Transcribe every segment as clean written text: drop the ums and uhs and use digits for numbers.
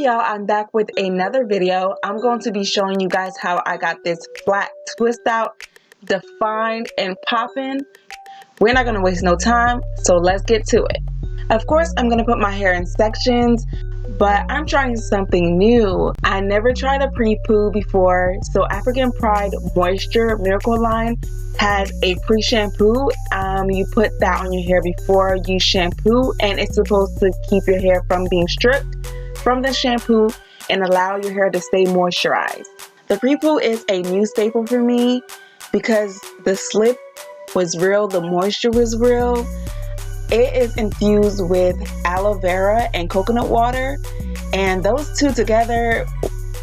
Hey y'all, I'm back with another video. I'm going to be showing you guys how I got this flat twist out, defined and popping. We're not going to waste no time, so let's get to it. Of course, I'm going to put my hair in sections, but I'm trying something new. I never tried a pre-poo before, so African Pride Moisture Miracle Line has a pre-shampoo. You put that on your hair before you shampoo, and it's supposed to keep your hair from being stripped from the shampoo and allow your hair to stay moisturized. The pre-poo is a new staple for me because the slip was real, the moisture was real. It is infused with aloe vera and coconut water, and those two together,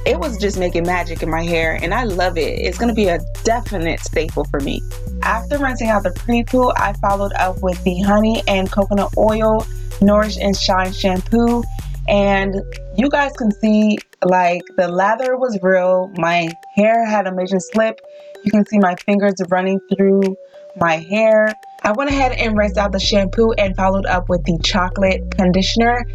it was just making magic in my hair, and I love it. It's going to be a definite staple for me. After rinsing out the pre-poo, I followed up with the honey and coconut oil Nourish and Shine shampoo. And you guys can see, like, the lather was real. My hair had a major slip. You can see my fingers running through my hair. I went ahead and rinsed out the shampoo and followed up with the chocolate conditioner.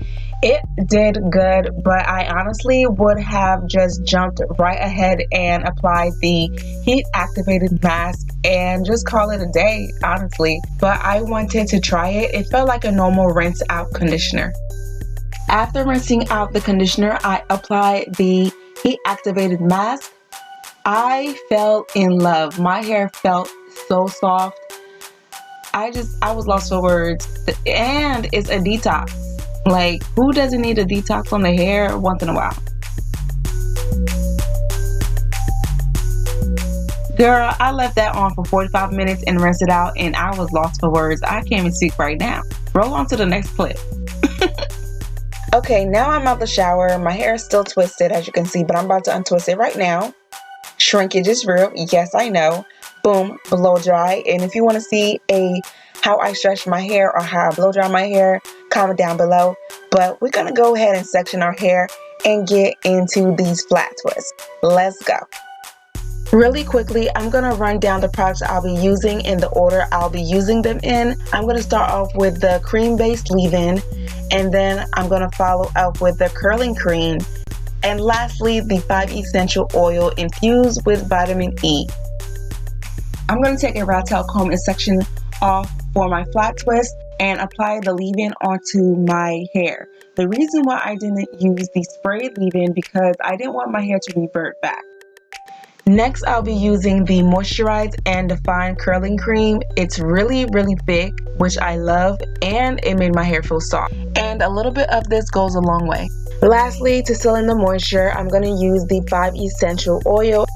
It did good, but I honestly would have just jumped right ahead and applied the heat activated mask and just call it a day, honestly. But I wanted to try it. It felt like a normal rinse out conditioner. After rinsing out the conditioner, I applied the heat activated mask. I fell in love. My hair felt so soft. I was lost for words. And it's a detox. Like, who doesn't need a detox on the hair once in a while? Girl, I left that on for 45 minutes and rinsed it out, and I was lost for words. I can't even speak right now. Roll on to the next clip. Okay, now I'm out the shower. My hair is still twisted, as you can see, but I'm about to untwist it right now. Shrinkage is real. Yes, I know. Boom, blow dry. And if you want to see how I stretch my hair or how I blow dry my hair, comment down below. But we're going to go ahead and section our hair and get into these flat twists. Let's go. Really quickly, I'm going to run down the products I'll be using in the order I'll be using them in. I'm going to start off with the cream-based leave-in, and then I'm going to follow up with the curling cream, and lastly, the 5 essential oil infused with vitamin E. I'm going to take a rat tail comb and section off for my flat twist and apply the leave-in onto my hair. The reason why I didn't use the sprayed leave-in because I didn't want my hair to revert back. Next, I'll be using the Moisturize and Define Curling Cream. It's really, really thick, which I love, and it made my hair feel soft. And a little bit of this goes a long way. Lastly, to seal in the moisture, I'm going to use the 5 essential oil.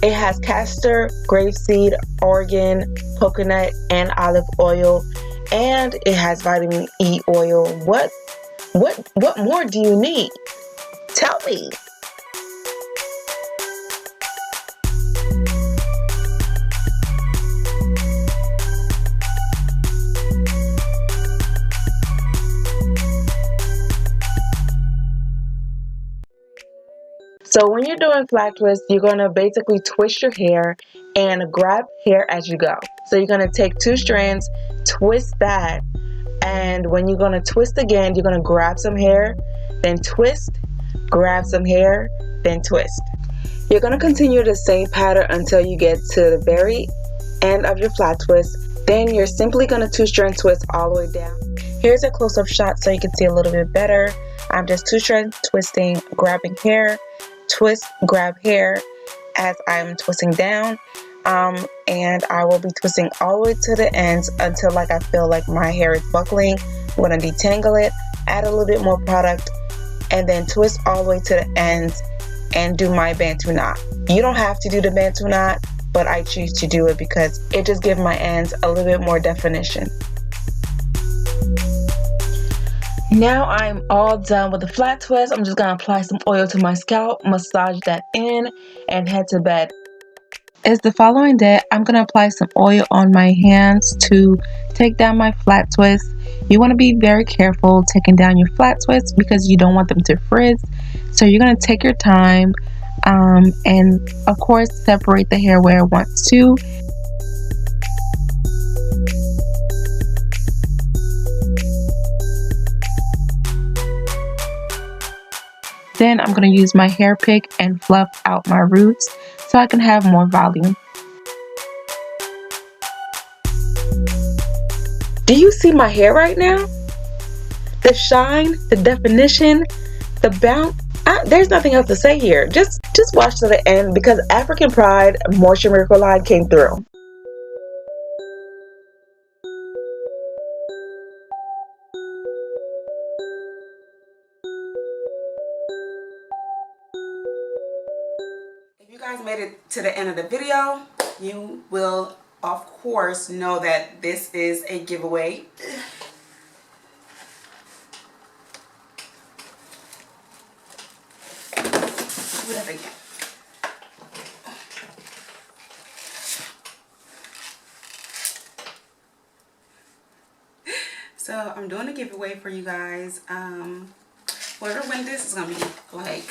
It has Castor, Grapeseed, Argan, coconut, and olive oil, and it has vitamin E oil. What more do you need? Tell me. So when you're doing flat twists, you're going to basically twist your hair and grab hair as you go. So you're going to take 2 strands, twist that, and when you're going to twist again, you're going to grab some hair, then twist, grab some hair, then twist. You're going to continue the same pattern until you get to the very end of your flat twist. Then you're simply going to 2-strand twist all the way down. Here's a close-up shot so you can see a little bit better. I'm just 2-strand twisting, grabbing hair, twist, grab hair as I'm twisting down, and I will be twisting all the way to the ends until I feel like my hair is buckling. I'm going to detangle it, add a little bit more product, and then twist all the way to the ends and do my bantu knot. You don't have to do the bantu knot, but I choose to do it because it just gives my ends a little bit more definition. Now I'm all done with the flat twist. I'm just going to apply some oil to my scalp, massage that in, and head to bed. It's the following day. I'm going to apply some oil on my hands to take down my flat twist. You want to be very careful taking down your flat twists because you don't want them to frizz. So you're going to take your time and of course separate the hair where it wants to. Then I'm going to use my hair pick and fluff out my roots so I can have more volume. Do you see my hair right now? The shine, the definition, the bounce. There's nothing else to say here. Just watch to the end because African Pride Moisture Miracle line came through. If you guys made it to the end of the video, you will of course know that this is a giveaway. Do that again. So I'm doing a giveaway for you guys. Whoever wins this is gonna be like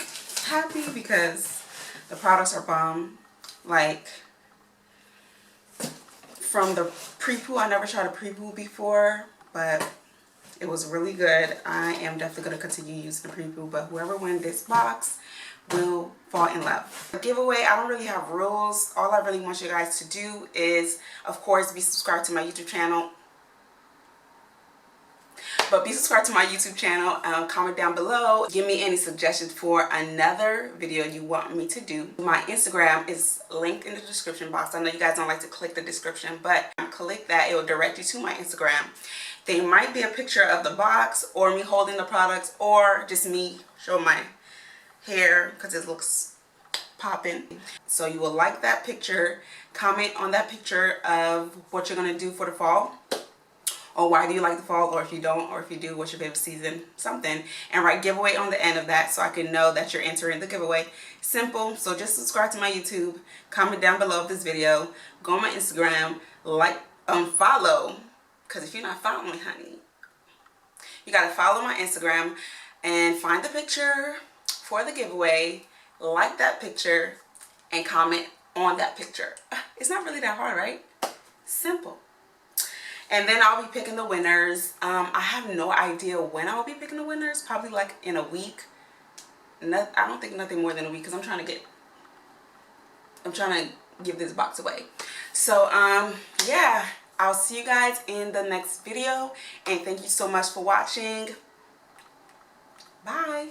happy because the products are bomb. Like from the pre-poo, I never tried a pre-poo before, but it was really good. I am definitely going to continue using the pre-poo, but whoever wins this box will fall in love. The giveaway, I don't really have rules. All I really want you guys to do is, of course, be subscribed to my YouTube channel. But be subscribed to my YouTube channel, comment down below, give me any suggestions for another video you want me to do. My Instagram is linked in the description box. I know you guys don't like to click the description, but click that, it will direct you to my Instagram. There might be a picture of the box or me holding the products or just me showing my hair because it looks popping. So you will like that picture, comment on that picture of what you're going to do for the fall. Or why do you like the fall, or if you don't, or if you do, what's your favorite season, something, and write giveaway on the end of that so I can know that you're entering the giveaway. Simple. So just subscribe to my YouTube, comment down below this video, go on my Instagram, like, follow, because if you're not following, honey, you got to follow my Instagram and find the picture for the giveaway, like that picture, and comment on that picture. It's not really that hard, right? Simple. And then I'll be picking the winners. I have no idea when I'll be picking the winners. Probably like in a week. I don't think nothing more than a week because I'm trying to give this box away. So yeah, I'll see you guys in the next video. And thank you so much for watching. Bye.